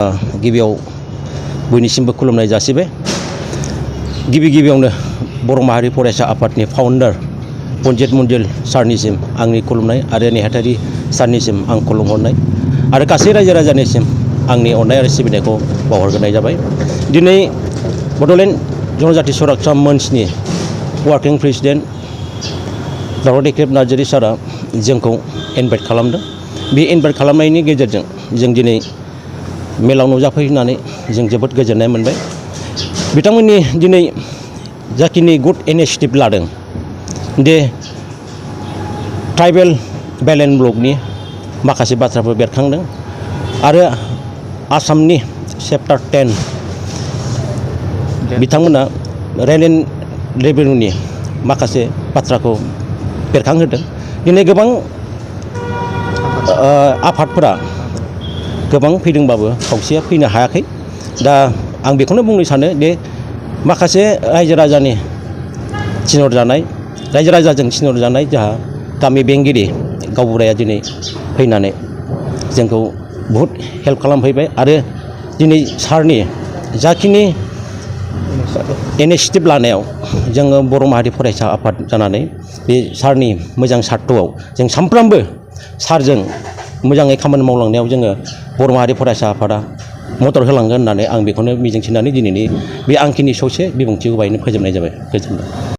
गिबियाव बयनिसिमबो खुलुमनाय जासिबाय। गिबियावनो बर' माहारि फरायसा आफादनि फाउन्डार पन्जित मन्दिल सारनिसिम आंनि खुलुमनाय आरो नेहाथारि सारनिसिम आं खुलुमहरनाय आरो गासै रायजो राजानिसिम आंनि अननाय आरो सिबिनायखौ बावहरग्रोनाय जाबाय। दिनै बड'लेण्ड जनजाति सुरक्षा मंचनि वार्किं प्रेसिडेन्ट डक्टर दैखेब नार्जारि सारा जोंखौ इनभाइट खालामदों। बे इनभाइट खालामनायनि गेजेरजों जों दिनै मेलाव नुजाफैनानै जों जोबोद गोजोननाय मोनबाय। बिथांमोननि दिनै जाखिनि गुड इनिशिएटिभ लादों दे ट्राइबेल बेलेन्स ब्लकनि माखासे बाथ्राफोर बेरखांदों आरो आसामनि चेप्टार 10 बिथांमोना रेवेन्युनि माखासे बाथ्राखौ बेरखांहोदों। दिनै गोबां आफादफोरा गोबां फैदोंबाबो खावसेया फैनो हायाखै। दा आं बेखौनो बुंनो सानो दे माखासे रायजो राजाजों थिनहरजानाय जोंहा गामि बेंगिरि गावबुराया दिनै फैनानै जोंखौ बहुद हेल्प खालामफैबाय आरो दिनै सारनि जाखिनि इनिशिएटिभ लानायाव जोङो बर' माहारि फरायसा आफाद जानानै बे सारनि मोजां सार्थ'आव जों सानफ्रामबो सारजों मोजाङै खामानि मावलांनायाव जोङो बर' माहारि फरायसा आफादा मदद होलांगोन होननानै आं बेखौनो मिजिंथिनानै दिनैनि बे आंखिनि ससे बिबुंथिखौ बाहायनो फोजोबनाय जाबाय। गोजोनथों।